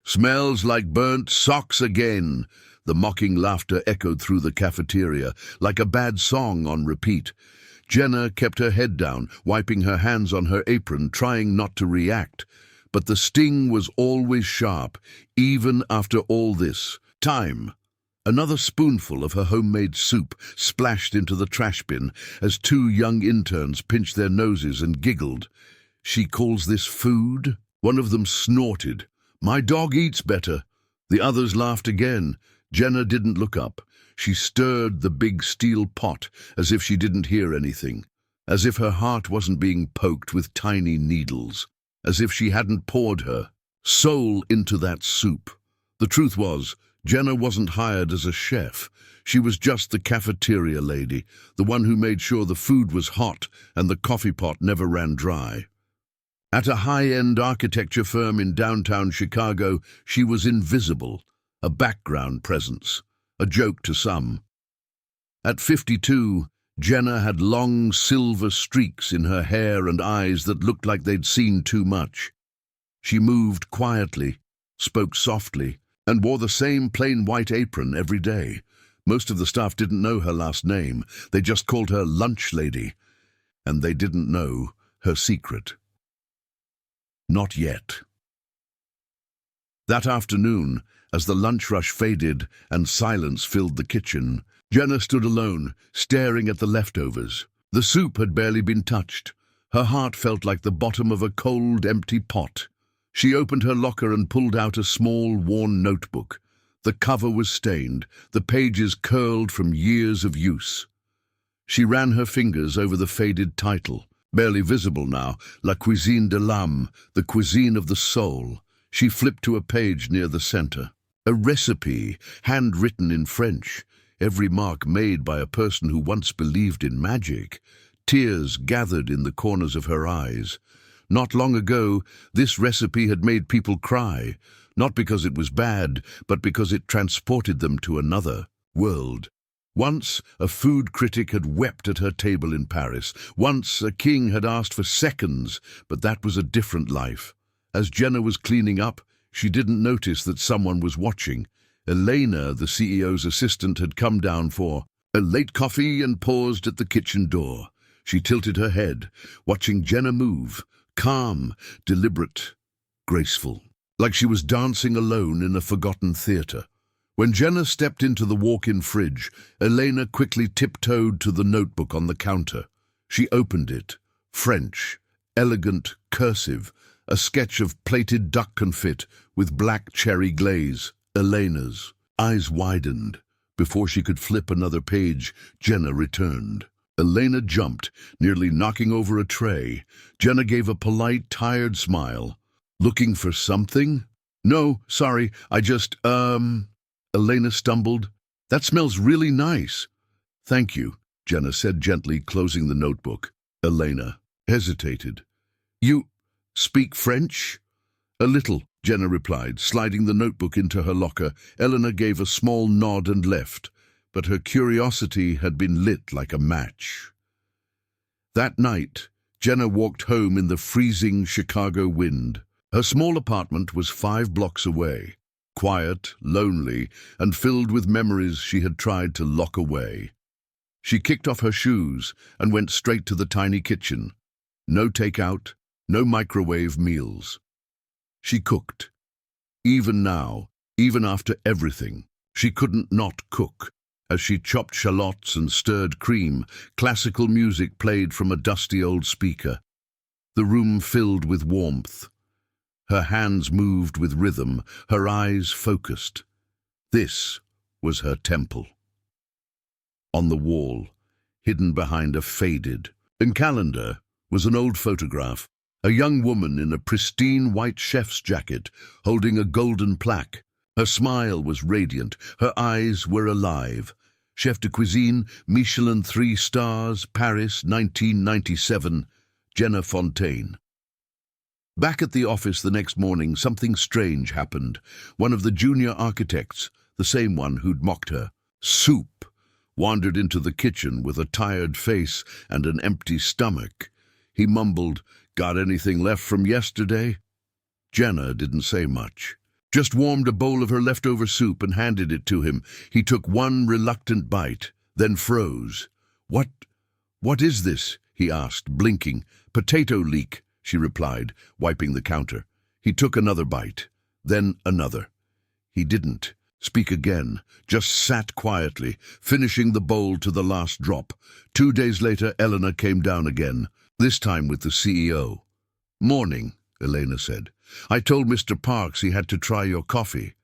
"Smells like burnt socks again." The mocking laughter echoed through the cafeteria, like a bad song on repeat. Jenna kept her head down, wiping her hands on her apron, trying not to react. But the sting was always sharp, even after all this. Time. Another spoonful of her homemade soup splashed into the trash bin as two young interns pinched their noses and giggled. "She calls this food?" One of them snorted. "My dog eats better." The others laughed again. Jenna didn't look up. She stirred the big steel pot as if she didn't hear anything, as if her heart wasn't being poked with tiny needles, as if she hadn't poured her soul into that soup. The truth was, Jenna wasn't hired as a chef. She was just the cafeteria lady, the one who made sure the food was hot and the coffee pot never ran dry. At a high-end architecture firm in downtown Chicago, she was invisible, a background presence, a joke to some. At 52, Jenna had long silver streaks in her hair and eyes that looked like they'd seen too much. She moved quietly, spoke softly, and wore the same plain white apron every day. Most of the staff didn't know her last name. They just called her Lunch Lady. And they didn't know her secret. Not yet. That afternoon, as the lunch rush faded and silence filled the kitchen, Jenna stood alone, staring at the leftovers. The soup had barely been touched. Her heart felt like the bottom of a cold, empty pot. She opened her locker and pulled out a small, worn notebook. The cover was stained, the pages curled from years of use. She ran her fingers over the faded title, barely visible now, La Cuisine de l'âme, the cuisine of the soul. She flipped to a page near the center. A recipe, handwritten in French, every mark made by a person who once believed in magic. Tears gathered in the corners of her eyes. Not long ago, this recipe had made people cry, not because it was bad, but because it transported them to another world. Once, a food critic had wept at her table in Paris. Once, a king had asked for seconds, but that was a different life. As Jenna was cleaning up, she didn't notice that someone was watching. Elena, the CEO's assistant, had come down for a late coffee and paused at the kitchen door. She tilted her head, watching Jenna move, calm, deliberate, graceful, like she was dancing alone in a forgotten theater. When Jenna stepped into the walk-in fridge, Elena quickly tiptoed to the notebook on the counter. She opened it. French, elegant, cursive, a sketch of plated duck confit with black cherry glaze. Elena's eyes widened. Before she could flip another page, Jenna returned. Elena jumped, nearly knocking over a tray. Jenna gave a polite, tired smile. "Looking for something?" "No, sorry, I just, Elena stumbled. "That smells really nice." "Thank you," Jenna said gently, closing the notebook. Elena hesitated. "You speak French?" "A little," Jenna replied, sliding the notebook into her locker. Elena gave a small nod and left, but her curiosity had been lit like a match. That night, Jenna walked home in the freezing Chicago wind. Her small apartment was 5 blocks away, quiet, lonely, and filled with memories she had tried to lock away. She kicked off her shoes and went straight to the tiny kitchen. No takeout, no microwave meals. She cooked. Even now, even after everything, she couldn't not cook. As she chopped shallots and stirred cream, classical music played from a dusty old speaker. The room filled with warmth. Her hands moved with rhythm, her eyes focused. This was her temple. On the wall, hidden behind a faded calendar, was an old photograph. A young woman in a pristine white chef's jacket, holding a golden plaque. Her smile was radiant, her eyes were alive. Chef de cuisine, Michelin 3 stars, Paris, 1997, Jenna Fontaine. Back at the office the next morning, something strange happened. One of the junior architects, the same one who'd mocked her, Soup, wandered into the kitchen with a tired face and an empty stomach. He mumbled, "Got anything left from yesterday?" Jenna didn't say much. just warmed a bowl of her leftover soup and handed it to him. He took one reluctant bite, then froze. What is this?" he asked, blinking. "Potato leek," she replied, wiping the counter. He took another bite, then another. He didn't speak again, just sat quietly, finishing the bowl to the last drop. 2 days later, Eleanor came down again, this time with the CEO. "Morning," Elena said. "I told Mr. Parks he had to try your coffee."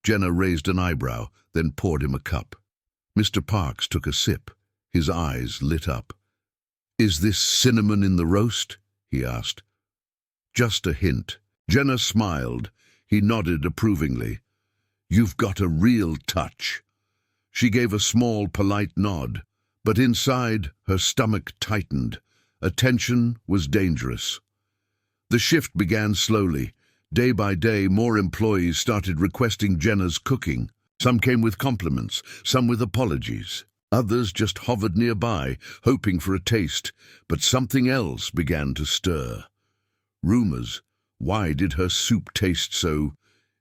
Jenna raised an eyebrow, then poured him a cup. Mr. Parks took a sip. His eyes lit up. "Is this cinnamon in the roast?" he asked. "Just a hint." Jenna smiled. He nodded approvingly. "You've got a real touch." She gave a small, polite nod, but inside her stomach tightened. Attention was dangerous. The shift began slowly. Day by day, more employees started requesting Jenna's cooking. Some came with compliments, some with apologies. Others just hovered nearby, hoping for a taste, but something else began to stir. Rumors. Why did her soup taste so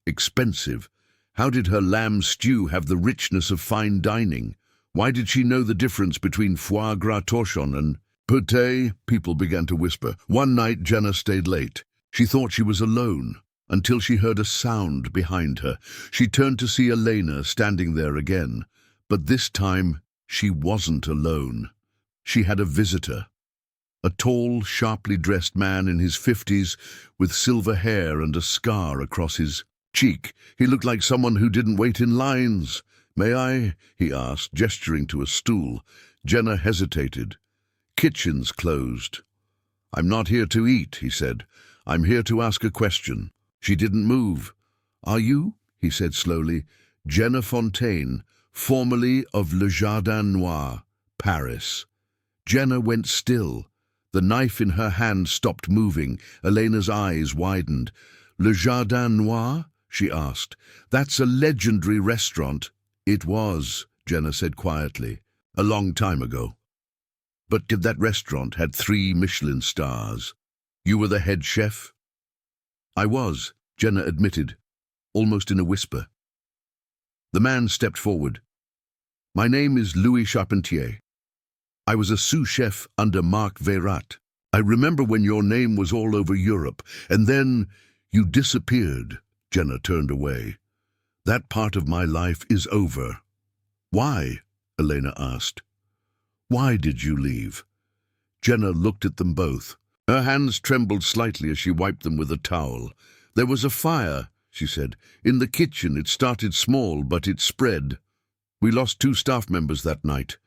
expensive? How did her lamb stew have the richness of fine dining? Why did she know the difference between foie gras torchon and pâté? People began to whisper. One night, Jenna stayed late. She thought she was alone, until she heard a sound behind her. She turned to see Elena standing there again, but this time she wasn't alone. She had a visitor. A tall, sharply dressed man in his 50s, with silver hair and a scar across his cheek. He looked like someone who didn't wait in lines. "May I?" he asked, gesturing to a stool. Jenna hesitated. "Kitchen's closed." "I'm not here to eat," he said. "I'm here to ask a question." She didn't move. "Are you?" he said slowly. "Jenna Fontaine, formerly of Le Jardin Noir, Paris." Jenna went still. The knife in her hand stopped moving. Elena's eyes widened. "Le Jardin Noir?" she asked. "That's a legendary restaurant." "It was," Jenna said quietly. "A long time ago." "But did that restaurant had 3 Michelin stars? You were the head chef?" "I was," Jenna admitted, almost in a whisper. The man stepped forward. "My name is Louis Charpentier. I was a sous chef under Marc Veyrat. I remember when your name was all over Europe, and then you disappeared." Jenna turned away. "That part of my life is over." "Why?" Elena asked. "Why did you leave?" Jenna looked at them both. Her hands trembled slightly as she wiped them with a towel. "There was a fire," she said. "In the kitchen. It started small, but it spread. We lost 2 staff members that night.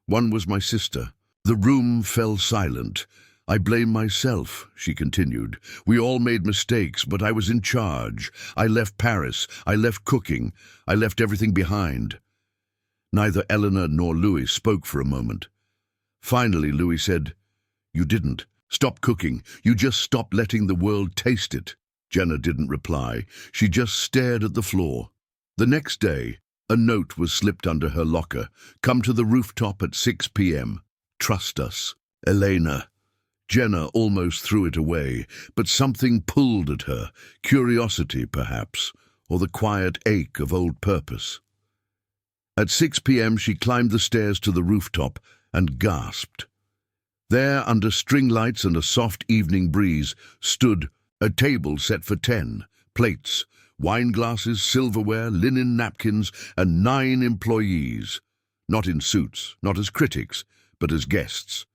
One was my sister." The room fell silent. "I blame myself," she continued. "We all made mistakes, but I was in charge. I left Paris. I left cooking. I left everything behind." Neither Eleanor nor Louis spoke for a moment. Finally, Louis said, "You didn't stop cooking. You just stopped letting the world taste it." Jenna didn't reply. She just stared at the floor. The next day, a note was slipped under her locker. "Come to the rooftop at 6 p.m. Trust us. Elena." Jenna almost threw it away, but something pulled at her. Curiosity, perhaps, or the quiet ache of old purpose. At 6 p.m. she climbed the stairs to the rooftop and gasped. There, under string lights and a soft evening breeze, stood a table set for 10, plates, wine glasses, silverware, linen napkins, and 9 employees. Not in suits, not as critics, but as guests.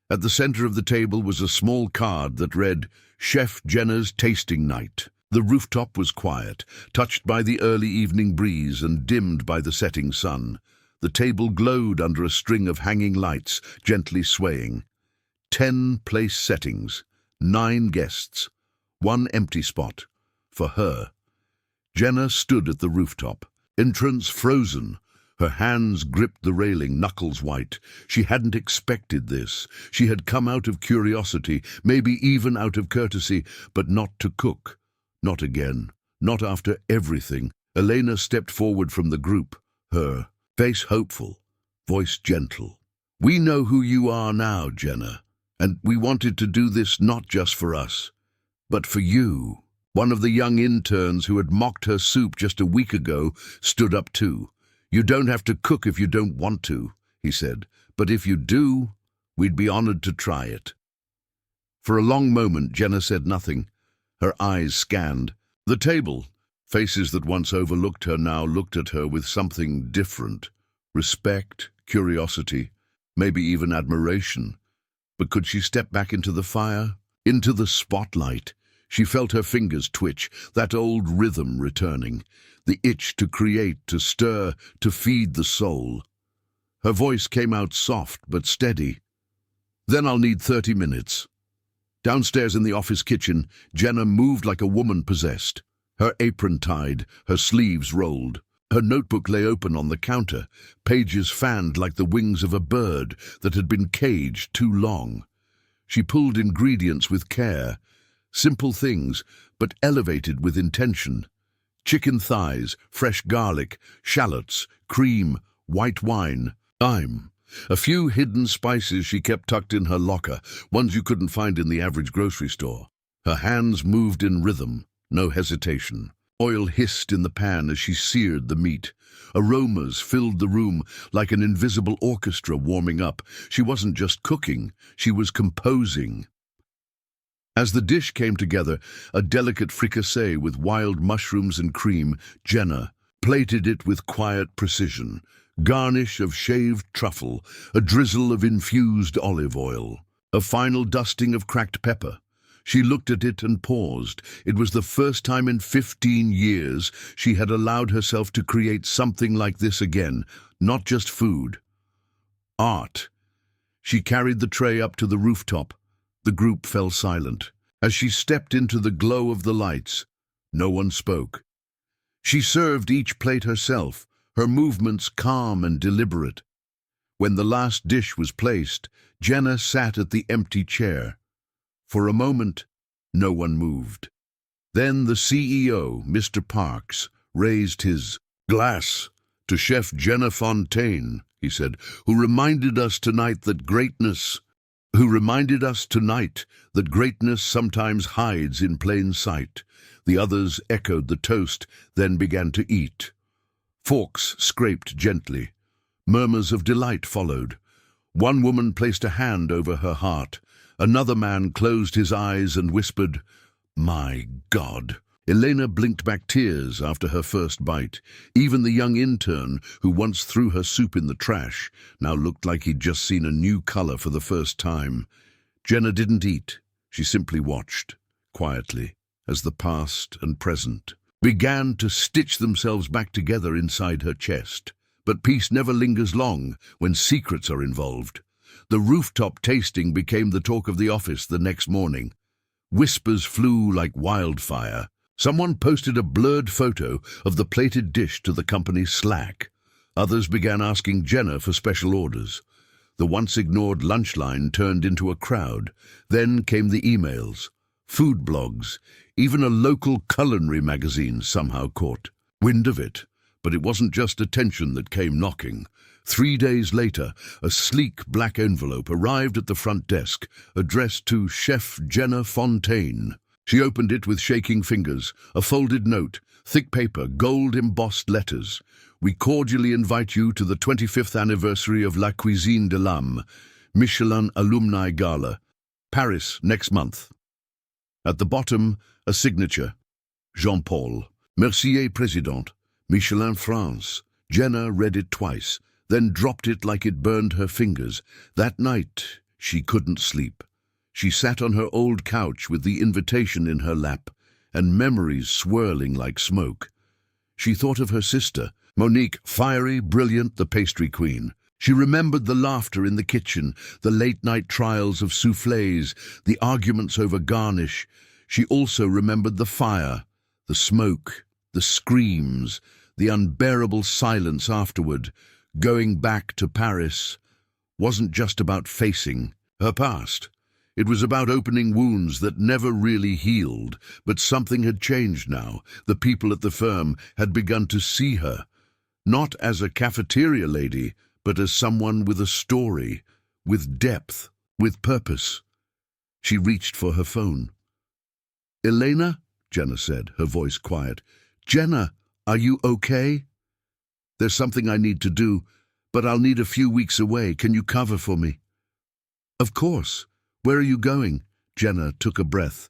At the center of the table was a small card that read, "Chef Jenna's Tasting Night." The rooftop was quiet, touched by the early evening breeze and dimmed by the setting sun. The table glowed under a string of hanging lights, gently swaying. 10 place settings, 9 guests, 1 empty spot. For her. Jenna stood at the rooftop, entrance frozen. Her hands gripped the railing, knuckles white. She hadn't expected this. She had come out of curiosity, maybe even out of courtesy, but not to cook. Not again. Not after everything. Elena stepped forward from the group, her face hopeful, voice gentle. "We know who you are now, Jenna, and we wanted to do this not just for us, but for you." One of the young interns who had mocked her soup just a week ago stood up too. "You don't have to cook if you don't want to," he said, "but if you do, we'd be honored to try it." For a long moment, Jenna said nothing. Her eyes scanned the table. Faces that once overlooked her now looked at her with something different. Respect, curiosity, maybe even admiration. But could she step back into the fire? Into the spotlight? She felt her fingers twitch, that old rhythm returning. The itch to create, to stir, to feed the soul. Her voice came out soft but steady. "Then I'll need 30 minutes. Downstairs in the office kitchen, Jenna moved like a woman possessed. Her apron tied, her sleeves rolled. Her notebook lay open on the counter, pages fanned like the wings of a bird that had been caged too long. She pulled ingredients with care, simple things, but elevated with intention. Chicken thighs, fresh garlic, shallots, cream, white wine, thyme. A few hidden spices she kept tucked in her locker, ones you couldn't find in the average grocery store. Her hands moved in rhythm, no hesitation. Oil hissed in the pan as she seared the meat. Aromas filled the room like an invisible orchestra warming up. She wasn't just cooking, she was composing. As the dish came together, a delicate fricassee with wild mushrooms and cream, Jenna plated it with quiet precision. Garnish of shaved truffle, a drizzle of infused olive oil, a final dusting of cracked pepper. She looked at it and paused. It was the first time in 15 years she had allowed herself to create something like this again, not just food. Art. She carried the tray up to the rooftop. The group fell silent. As she stepped into the glow of the lights, no one spoke. She served each plate herself, her movements calm and deliberate. When the last dish was placed, Jenna sat at the empty chair. For a moment, no one moved. Then the CEO, Mr. Parks, raised his glass to Chef Jenna Fontaine, he said, who reminded us tonight that greatness sometimes hides in plain sight. The others echoed the toast, then began to eat. Forks scraped gently. Murmurs of delight followed. One woman placed a hand over her heart. Another man closed his eyes and whispered, "My God." Elena blinked back tears after her first bite. Even the young intern, who once threw her soup in the trash, now looked like he'd just seen a new color for the first time. Jenna didn't eat. She simply watched, quietly, as the past and present began to stitch themselves back together inside her chest. But peace never lingers long when secrets are involved. The rooftop tasting became the talk of the office the next morning. Whispers flew like wildfire. Someone posted a blurred photo of the plated dish to the company's Slack. Others began asking Jenna for special orders. The once-ignored lunch line turned into a crowd. Then came the emails, food blogs, even a local culinary magazine somehow caught wind of it. But it wasn't just attention that came knocking. 3 days later, a sleek black envelope arrived at the front desk, addressed to Chef Jenna Fontaine. She opened it with shaking fingers, a folded note, thick paper, gold-embossed letters. "We cordially invite you to the 25th anniversary of La Cuisine de l'Âme, Michelin Alumni Gala, Paris next month." At the bottom, a signature, Jean-Paul. "Mercier Président, Michelin France." Jenna read it twice, then dropped it like it burned her fingers. That night, she couldn't sleep. She sat on her old couch with the invitation in her lap, and memories swirling like smoke. She thought of her sister, Monique, fiery, brilliant, the pastry queen. She remembered the laughter in the kitchen, the late-night trials of soufflés, the arguments over garnish. She also remembered the fire, the smoke, the screams, the unbearable silence afterward. Going back to Paris wasn't just about facing her past. It was about opening wounds that never really healed, but something had changed now. The people at the firm had begun to see her, not as a cafeteria lady, but as someone with a story, with depth, with purpose. She reached for her phone. "Elena?" Jenna said, her voice quiet. Jenna, are you okay? There's something I need to do, but I'll need a few weeks away. Can you cover for me? Of course. Where are you going? Jenna took a breath.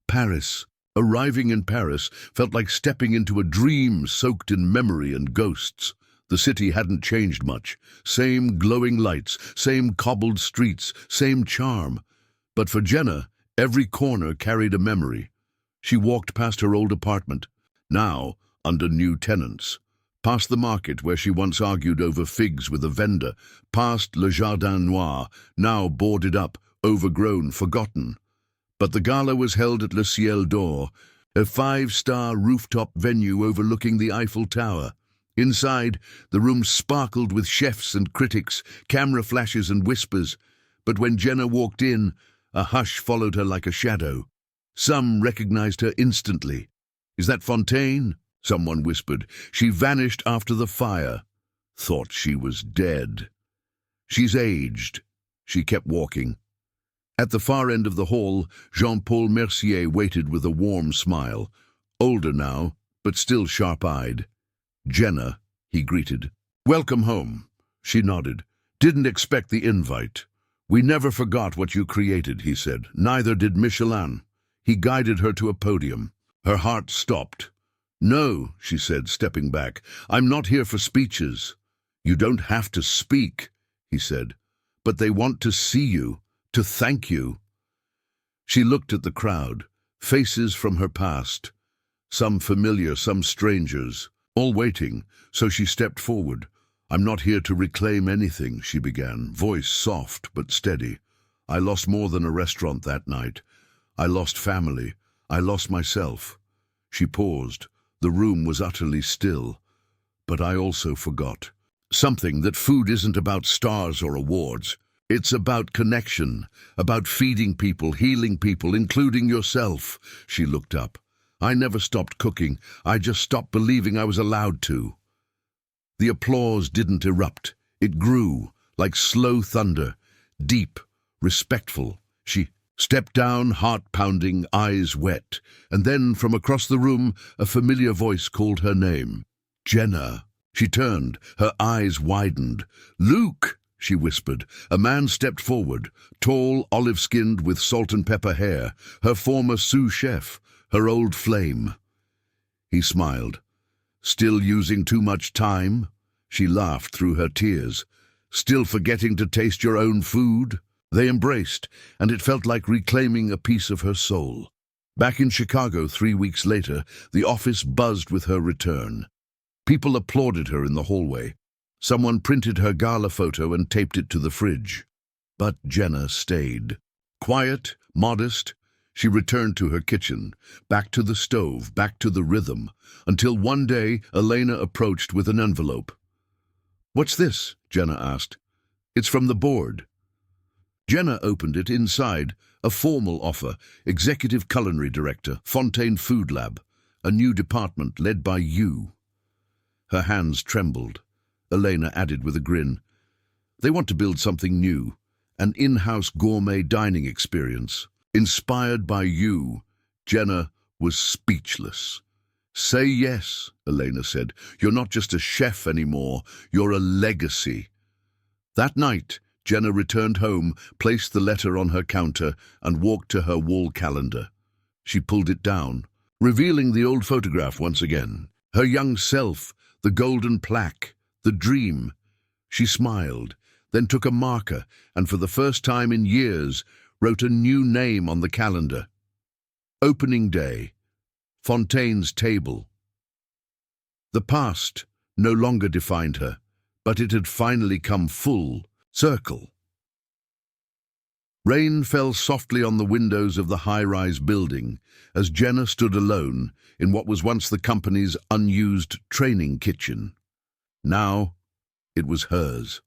Paris. Arriving in Paris felt like stepping into a dream soaked in memory and ghosts. The city hadn't changed much. Same glowing lights, same cobbled streets, same charm. But for Jenna, every corner carried a memory. She walked past her old apartment, now under new tenants. Past the market where she once argued over figs with a vendor. Past Le Jardin Noir, now boarded up, overgrown, forgotten. But the gala was held at Le Ciel d'Or, a 5-star rooftop venue overlooking the Eiffel Tower. Inside, the room sparkled with chefs and critics, camera flashes and whispers. But when Jenna walked in, a hush followed her like a shadow. Some recognized her instantly. "Is that Fontaine?" someone whispered. "She vanished after the fire." Thought she was dead. "She's aged." She kept walking. At the far end of the hall, Jean-Paul Mercier waited with a warm smile. Older now, but still sharp-eyed. "Jenna," he greeted. "Welcome home." She nodded. "Didn't expect the invite." "We never forgot what you created," he said. "Neither did Michelin." He guided her to a podium. Her heart stopped. "No," she said, stepping back. "I'm not here for speeches." "You don't have to speak," he said. "But they want to see you, to thank you." She looked at the crowd, faces from her past. Some familiar, some strangers, all waiting, so she stepped forward. "I'm not here to reclaim anything," she began, voice soft but steady. "I lost more than a restaurant that night. I lost family. I lost myself." She paused. The room was utterly still. "But I also forgot. Something that food isn't about stars or awards. It's about connection, about feeding people, healing people, including yourself." She looked up. "I never stopped cooking. I just stopped believing I was allowed to." The applause didn't erupt. It grew, like slow thunder, deep, respectful. She stepped down, heart pounding, eyes wet, and then from across the room a familiar voice called her name. "Jenna." She turned, her eyes widened. "Luke," she whispered. A man stepped forward, tall, olive-skinned, with salt and pepper hair, her former sous chef, her old flame. He smiled. "Still using too much time?" She laughed through her tears. "Still forgetting to taste your own food?" They embraced, and it felt like reclaiming a piece of her soul. Back in Chicago 3 weeks later, the office buzzed with her return. People applauded her in the hallway. Someone printed her gala photo and taped it to the fridge. But Jenna stayed. Quiet, modest, she returned to her kitchen, back to the stove, back to the rhythm, until one day Elena approached with an envelope. "What's this?" Jenna asked. "It's from the board." Jenna opened it. Inside, a formal offer, Executive Culinary Director, Fontaine Food Lab, a new department led by you. Her hands trembled. Elena added with a grin. "They want to build something new, an in-house gourmet dining experience, inspired by you." Jenna was speechless. "Say yes," Elena said. "You're not just a chef anymore, you're a legacy." That night, Jenna returned home, placed the letter on her counter, and walked to her wall calendar. She pulled it down, revealing the old photograph once again. Her young self, the golden plaque, the dream. She smiled, then took a marker, and for the first time in years, wrote a new name on the calendar. Opening day. Fontaine's table. The past no longer defined her, but it had finally come full circle. Rain fell softly on the windows of the high-rise building as Jenna stood alone in what was once the company's unused training kitchen. Now it was hers.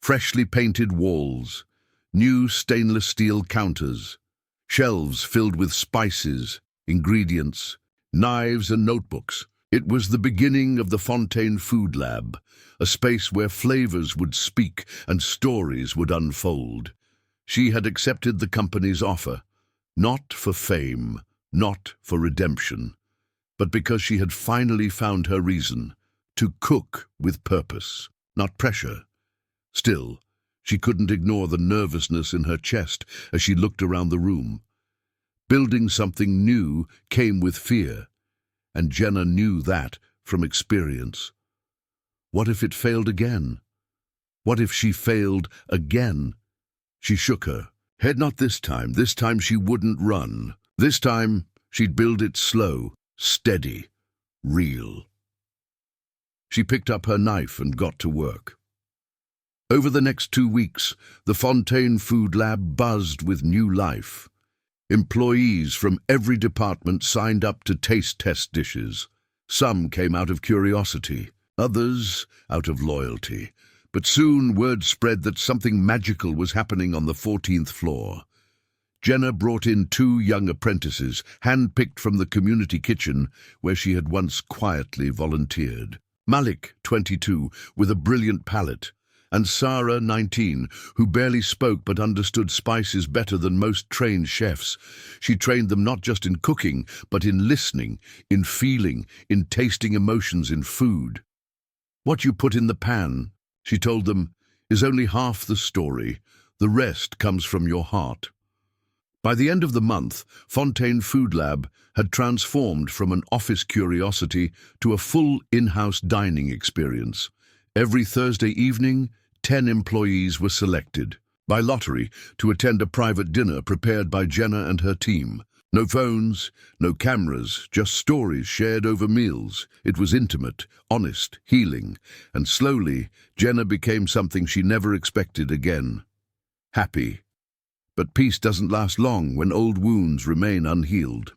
Freshly painted walls, new stainless steel counters, shelves filled with spices, ingredients, knives and notebooks. It was the beginning of the Fontaine Food Lab, a space where flavors would speak and stories would unfold. She had accepted the company's offer, not for fame, not for redemption, but because she had finally found her reason, to cook with purpose, not pressure. Still, she couldn't ignore the nervousness in her chest as she looked around the room. Building something new came with fear, and Jenna knew that from experience. What if it failed again? What if she failed again? She shook her head. Not this time. This time she wouldn't run. This time she'd build it slow, steady, real. She picked up her knife and got to work. Over the next 2 weeks, the Fontaine Food Lab buzzed with new life. Employees from every department signed up to taste test dishes. Some came out of curiosity, others out of loyalty. But soon word spread that something magical was happening on the 14th floor. Jenna brought in 2 young apprentices, hand-picked from the community kitchen where she had once quietly volunteered. Malik, 22, with a brilliant palate, and Sarah, 19, who barely spoke but understood spices better than most trained chefs. She trained them not just in cooking, but in listening, in feeling, in tasting emotions in food. What you put in the pan, she told them, is only half the story. The rest comes from your heart. By the end of the month, Fontaine Food Lab had transformed from an office curiosity to a full in-house dining experience. Every Thursday evening, 10 employees were selected, by lottery, to attend a private dinner prepared by Jenna and her team. No phones, no cameras, just stories shared over meals. It was intimate, honest, healing, and slowly, Jenna became something she never expected again. Happy. But peace doesn't last long when old wounds remain unhealed.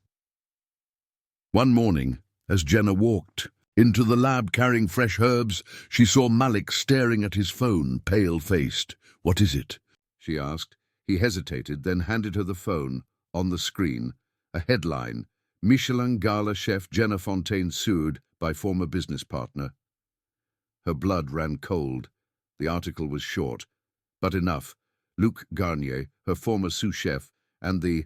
One morning, as Jenna walked into the lab carrying fresh herbs, she saw Malik staring at his phone, pale-faced. "What is it?" she asked. He hesitated, then handed her the phone. On the screen, a headline, "Michelin Gala Chef Jenna Fontaine sued by former business partner." Her blood ran cold. The article was short, but enough. Luc Garnier, her former sous chef, and the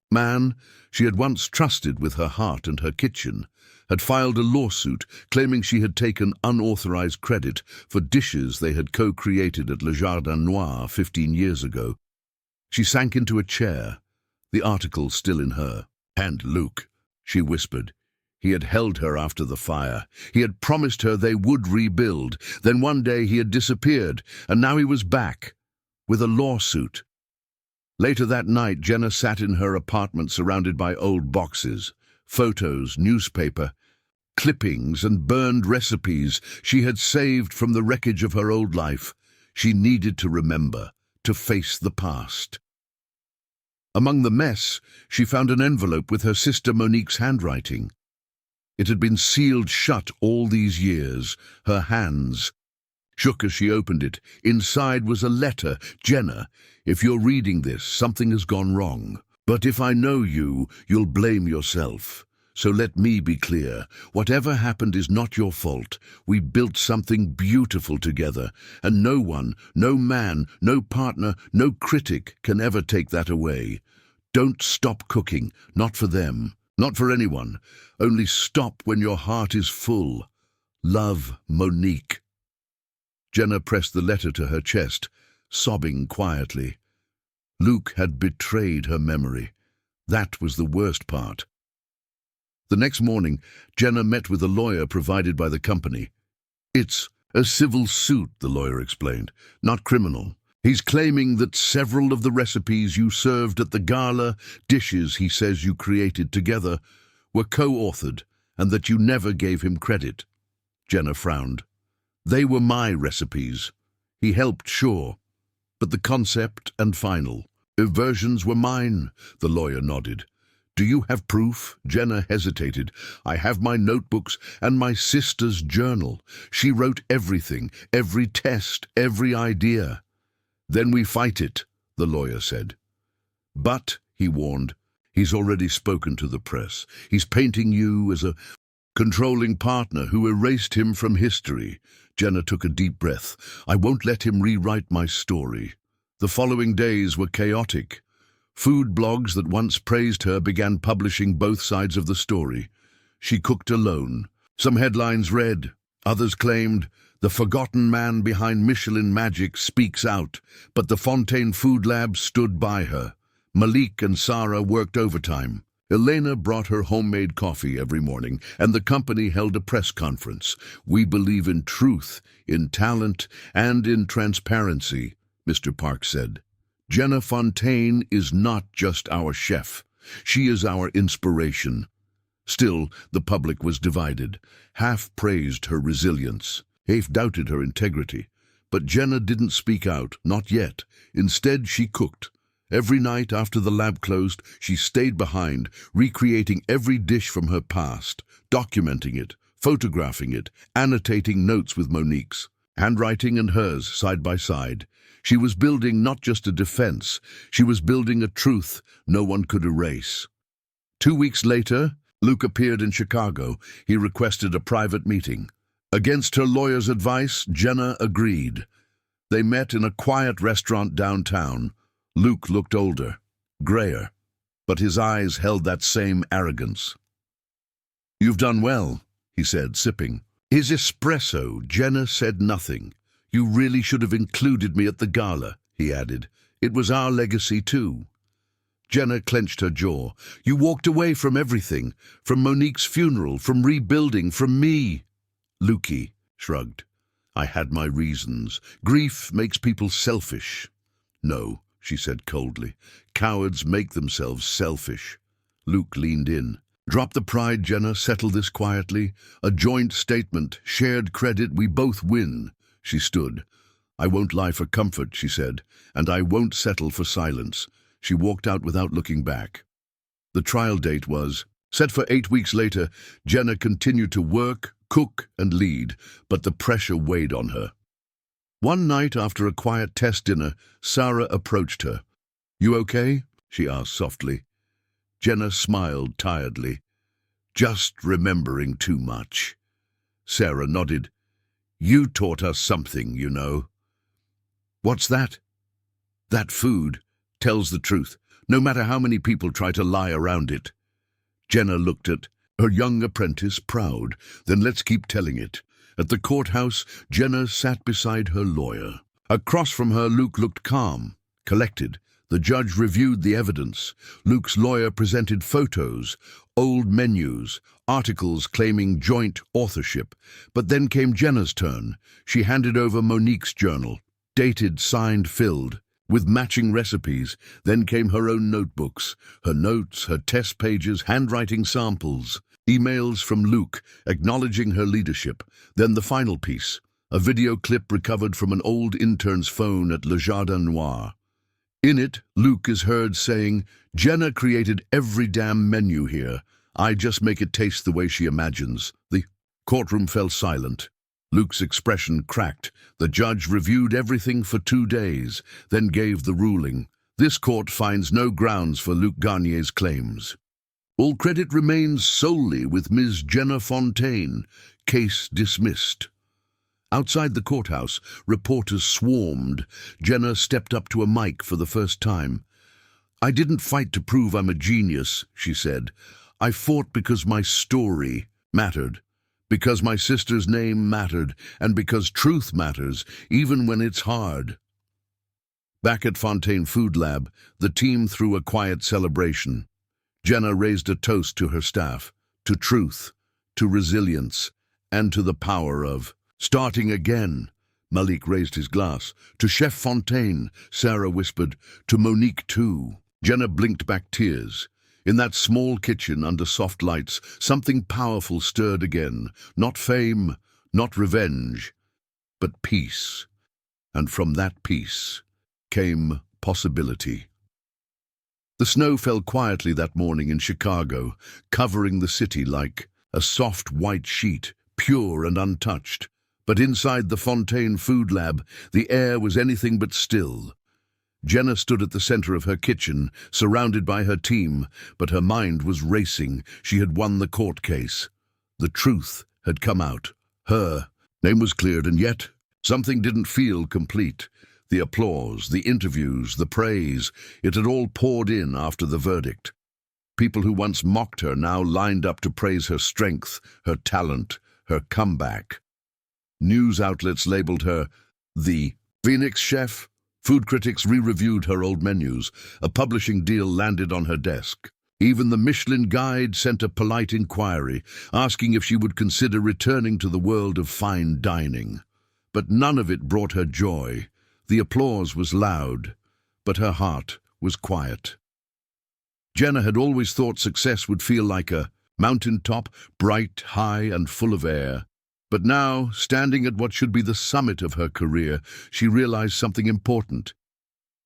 man she had once trusted with her heart and her kitchen, had filed a lawsuit claiming she had taken unauthorized credit for dishes they had co-created at Le Jardin Noir 15 years ago. She sank into a chair, the article still in her. "And Luc," she whispered. He had held her after the fire. He had promised her they would rebuild. Then one day he had disappeared, and now he was back, with a lawsuit. Later that night, Jenna sat in her apartment surrounded by old boxes, photos, newspaper, clippings and burned recipes she had saved from the wreckage of her old life. She needed to remember, to face the past. Among the mess, she found an envelope with her sister Monique's handwriting. It had been sealed shut all these years. Her hands shook as she opened it. Inside was a letter. "Jenna, if you're reading this, something has gone wrong. But if I know you, you'll blame yourself. So let me be clear. Whatever happened is not your fault. We built something beautiful together, and no one, no man, no partner, no critic can ever take that away. Don't stop cooking, not for them, not for anyone. Only stop when your heart is full. Love, Monique." Jenna pressed the letter to her chest, sobbing quietly. Luc had betrayed her memory. That was the worst part. The next morning, Jenna met with a lawyer provided by the company. "It's a civil suit," the lawyer explained, "not criminal. He's claiming that several of the recipes you served at the gala, dishes he says you created together, were co-authored and that you never gave him credit." Jenna frowned. "They were my recipes. He helped, sure, but the concept and final versions were mine," the lawyer nodded. "Do you have proof?" Jenna hesitated. "I have my notebooks and my sister's journal. She wrote everything, every test, every idea." "Then we fight it," the lawyer said. "But," he warned, "he's already spoken to the press. He's painting you as a controlling partner who erased him from history." Jenna took a deep breath. "I won't let him rewrite my story." The following days were chaotic. Food blogs that once praised her began publishing both sides of the story. She cooked alone. Some headlines read, others claimed, "The forgotten man behind Michelin magic speaks out," but the Fontaine Food Lab stood by her. Malik and Sarah worked overtime. Elena brought her homemade coffee every morning, and the company held a press conference. "We believe in truth, in talent, and in transparency," Mr. Park said. "Jenna Fontaine is not just our chef. She is our inspiration." Still, the public was divided. Half praised her resilience. Half doubted her integrity. But Jenna didn't speak out, not yet. Instead, she cooked. Every night after the lab closed, she stayed behind, recreating every dish from her past, documenting it, photographing it, annotating notes with Monique's, handwriting and hers side by side. She was building not just a defense, she was building a truth no one could erase. 2 weeks later, Luke appeared in Chicago. He requested a private meeting. Against her lawyer's advice, Jenna agreed. They met in a quiet restaurant downtown. Luke looked older, grayer, but his eyes held that same arrogance. "You've done well," he said, sipping. His espresso, Jenna said nothing. "You really should have included me at the gala," he added. "It was our legacy too." Jenna clenched her jaw. "You walked away from everything, from Monique's funeral, from rebuilding, from me." Lukey shrugged. "I had my reasons. Grief makes people selfish." "No," she said coldly. "Cowards make themselves selfish." Luke leaned in. "Drop the pride, Jenna. Settle this quietly. A joint statement, shared credit, we both win." She stood. "I won't lie for comfort," she said, "and I won't settle for silence." She walked out without looking back. The trial date was set for 8 weeks later. Jenna continued to work, cook, and lead, but the pressure weighed on her. One night after a quiet test dinner, Sarah approached her. "You okay?" she asked softly. Jenna smiled tiredly. "Just remembering too much." Sarah nodded. "You taught us something, you know." "What's that?" "That food tells the truth, no matter how many people try to lie around it." Jenna looked at her young apprentice, proud. "Then let's keep telling it." At the courthouse, Jenna sat beside her lawyer. Across from her, Luke looked calm, collected. The judge reviewed the evidence. Luke's lawyer presented photos, old menus, articles claiming joint authorship. But then came Jenna's turn. She handed over Monique's journal, dated, signed, filled, with matching recipes. Then came her own notebooks, her notes, her test pages, handwriting samples. Emails from Luke acknowledging her leadership. Then the final piece, a video clip recovered from an old intern's phone at Le Jardin Noir. In it, Luke is heard saying, "Jenna created every damn menu here. I just make it taste the way she imagines." The courtroom fell silent. Luke's expression cracked. The judge reviewed everything for 2 days, then gave the ruling. This court finds no grounds for Luc Garnier's claims. All credit remains solely with Ms. Jenna Fontaine. Case dismissed. Outside the courthouse, reporters swarmed. Jenna stepped up to a mic for the first time. "I didn't fight to prove I'm a genius," she said. "I fought because my story mattered, because my sister's name mattered, and because truth matters, even when it's hard." Back at Fontaine Food Lab, the team threw a quiet celebration. Jenna raised a toast to her staff, to truth, to resilience, and to the power of starting again. Malik raised his glass. "To Chef Fontaine," Sarah whispered. "To Monique too." Jenna blinked back tears. In that small kitchen under soft lights, something powerful stirred again. Not fame, not revenge, but peace. And from that peace came possibility. The snow fell quietly that morning in Chicago, covering the city like a soft white sheet, pure and untouched. But inside the Fontaine Food Lab, the air was anything but still. Jenna stood at the center of her kitchen, surrounded by her team, but her mind was racing. She had won the court case. The truth had come out. Her name was cleared, and yet something didn't feel complete. The applause, the interviews, the praise, it had all poured in after the verdict. People who once mocked her now lined up to praise her strength, her talent, her comeback. News outlets labeled her the Phoenix chef. Food critics re-reviewed her old menus. A publishing deal landed on her desk. Even the Michelin guide sent a polite inquiry, asking if she would consider returning to the world of fine dining. But none of it brought her joy. The applause was loud, but her heart was quiet. Jenna had always thought success would feel like a mountaintop, bright, high, and full of air. But now, standing at what should be the summit of her career, she realized something important.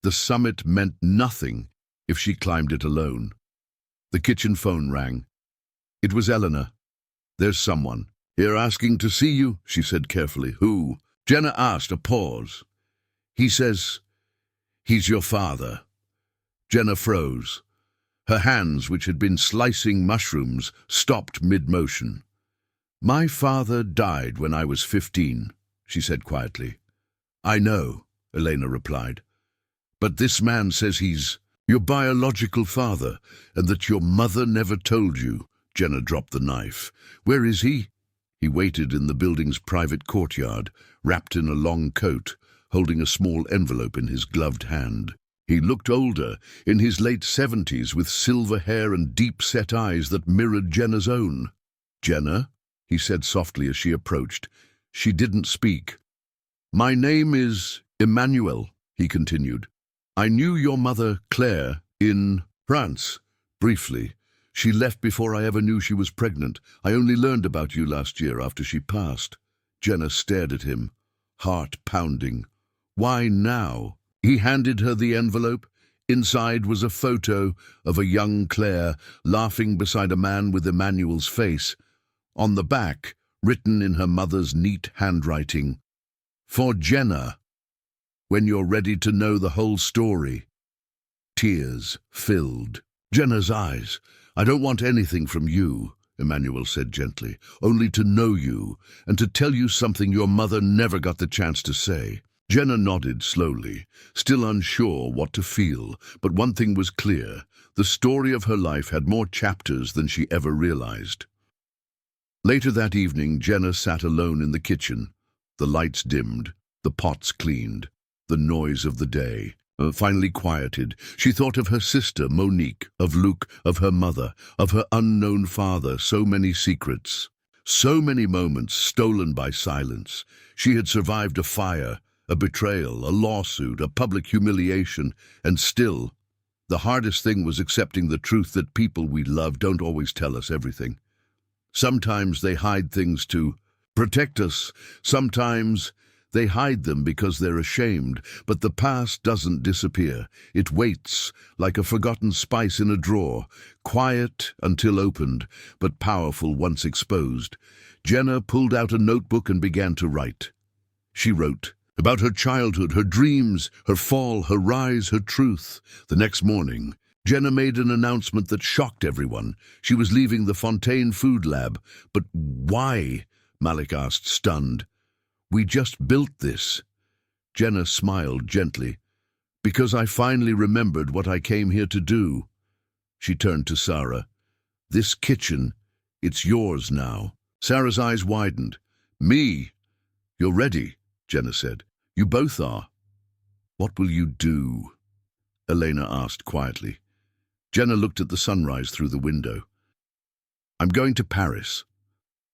The summit meant nothing if she climbed it alone. The kitchen phone rang. It was Eleanor. "There's someone here asking to see you," she said carefully. "Who?" Jenna asked, a pause. "He says he's your father." Jenna froze. Her hands, which had been slicing mushrooms, stopped mid-motion. "My father died when I was 15, she said quietly. "I know," Elena replied. "But this man says he's your biological father, and that your mother never told you." Jenna dropped the knife. "Where is he?" He waited in the building's private courtyard, wrapped in a long coat, holding a small envelope in his gloved hand. He looked older, in his late 70s, with silver hair and deep-set eyes that mirrored Jenna's own. "Jenna?" he said softly as she approached. She didn't speak. "My name is Emmanuel," he continued. "I knew your mother, Claire, in France, briefly. She left before I ever knew she was pregnant. I only learned about you last year after she passed." Jenna stared at him, heart pounding. "Why now?" He handed her the envelope. Inside was a photo of a young Claire laughing beside a man with Emmanuel's face. On the back, written in her mother's neat handwriting, "For Jenna, when you're ready to know the whole story." Tears filled Jenna's eyes. "I don't want anything from you," Emmanuel said gently, "only to know you, and to tell you something your mother never got the chance to say." Jenna nodded slowly, still unsure what to feel, but one thing was clear. The story of her life had more chapters than she ever realized. Later that evening, Jenna sat alone in the kitchen. The lights dimmed, the pots cleaned, the noise of the day finally quieted. She thought of her sister, Monique, of Luc, of her mother, of her unknown father, so many secrets, so many moments stolen by silence. She had survived a fire, a betrayal, a lawsuit, a public humiliation, and still, the hardest thing was accepting the truth that people we love don't always tell us everything. Sometimes they hide things to protect us. Sometimes they hide them because they're ashamed. But the past doesn't disappear. It waits, like a forgotten spice in a drawer, quiet until opened, but powerful once exposed. Jenna pulled out a notebook and began to write. She wrote about her childhood, her dreams, her fall, her rise, her truth. The next morning, Jenna made an announcement that shocked everyone. She was leaving the Fontaine Food Lab. "But why?" Malik asked, stunned. "We just built this." Jenna smiled gently. "Because I finally remembered what I came here to do." She turned to Sarah. "This kitchen, it's yours now." Sarah's eyes widened. "Me? You're ready," Jenna said. "You both are." "What will you do?" Elena asked quietly. Jenna looked at the sunrise through the window. "I'm going to Paris."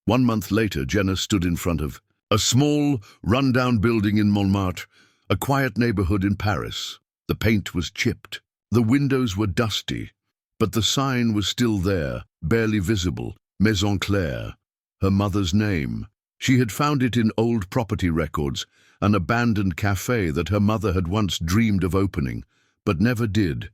1 month later, Jenna stood in front of a small, run-down building in Montmartre, a quiet neighborhood in Paris. The paint was chipped. The windows were dusty, but the sign was still there, barely visible. Maison Claire, her mother's name. She had found it in old property records, an abandoned cafe that her mother had once dreamed of opening, but never did.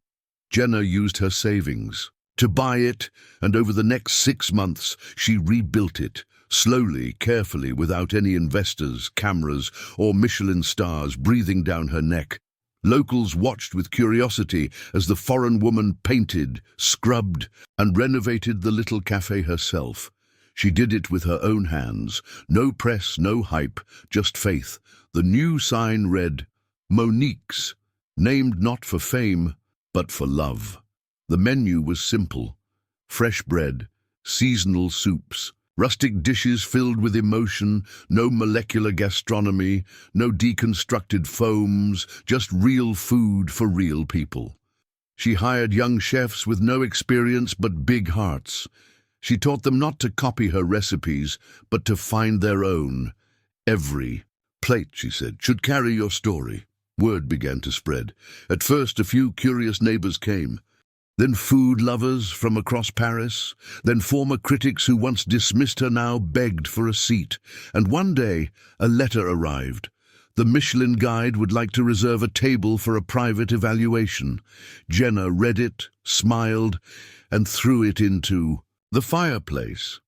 Jenna used her savings to buy it, and over the next 6 months she rebuilt it, slowly, carefully, without any investors, cameras, or Michelin stars breathing down her neck. Locals watched with curiosity as the foreign woman painted, scrubbed, and renovated the little cafe herself. She did it with her own hands. No press, no hype, just faith. The new sign read, Monique's, named not for fame, but for love. The menu was simple: fresh bread, seasonal soups, rustic dishes filled with emotion, no molecular gastronomy, no deconstructed foams, just real food for real people. She hired young chefs with no experience but big hearts. She taught them not to copy her recipes, but to find their own. Every plate, she said, should carry your story. Word began to spread. At first, a few curious neighbors came. Then food lovers from across Paris. Then former critics who once dismissed her now begged for a seat. And one day, a letter arrived. The Michelin guide would like to reserve a table for a private evaluation. Jenna read it, smiled, and threw it into the fireplace.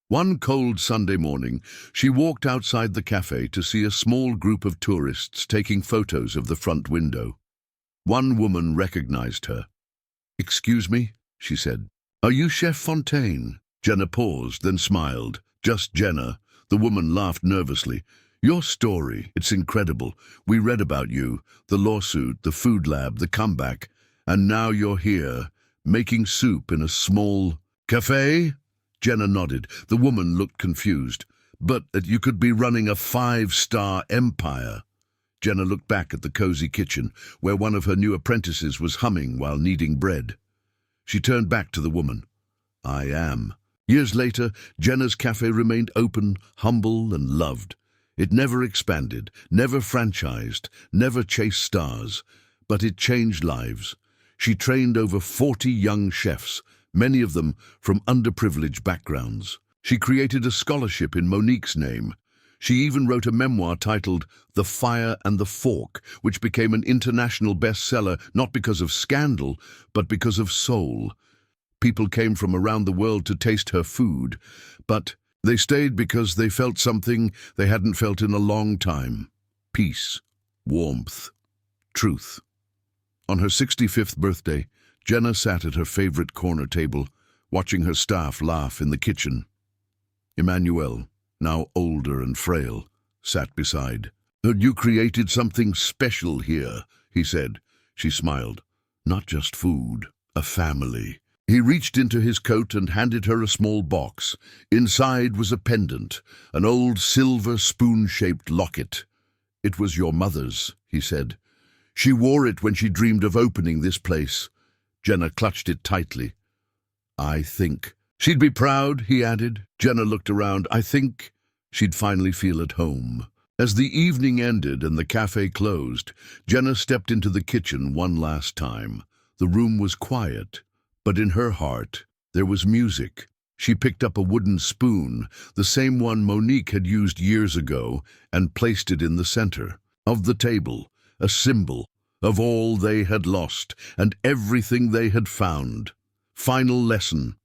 One cold Sunday morning, she walked outside the cafe to see a small group of tourists taking photos of the front window. One woman recognized her. "Excuse me," she said. "Are you Chef Fontaine?" Jenna paused, then smiled. "Just Jenna." The woman laughed nervously. "Your story, it's incredible. We read about you, the lawsuit, the food lab, the comeback, and now you're here, making soup in a small cafe?" Jenna nodded. The woman looked confused. "But you could be running a 5-star empire." Jenna looked back at the cozy kitchen, where one of her new apprentices was humming while kneading bread. She turned back to the woman. "I am." Years later, Jenna's cafe remained open, humble, and loved. It never expanded, never franchised, never chased stars, but it changed lives. She trained over 40 young chefs, many of them from underprivileged backgrounds. She created a scholarship in Monique's name. She even wrote a memoir titled The Fire and the Fork, which became an international bestseller not because of scandal, but because of soul. People came from around the world to taste her food, but they stayed because they felt something they hadn't felt in a long time: peace, warmth, truth. On her 65th birthday, Jenna sat at her favorite corner table, watching her staff laugh in the kitchen. Emmanuel, now older and frail, sat beside. "You created something special here," he said. She smiled. "Not just food, a family." He reached into his coat and handed her a small box. Inside was a pendant, an old silver spoon-shaped locket. "It was your mother's," he said. "She wore it when she dreamed of opening this place." Jenna clutched it tightly. "I think she'd be proud," he added. Jenna looked around. "I think she'd finally feel at home." As the evening ended and the cafe closed, Jenna stepped into the kitchen one last time. The room was quiet, but in her heart there was music. She picked up a wooden spoon, the same one Monique had used years ago, and placed it in the center of the table, a symbol of all they had lost and everything they had found. Final lesson: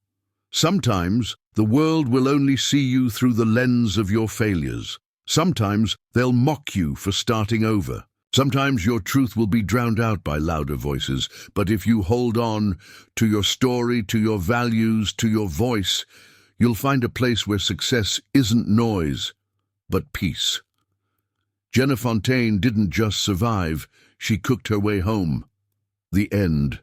sometimes the world will only see you through the lens of your failures. Sometimes they'll mock you for starting over. Sometimes your truth will be drowned out by louder voices, but if you hold on to your story, to your values, to your voice, you'll find a place where success isn't noise, but peace. Jenna Fontaine didn't just survive, she cooked her way home. The end.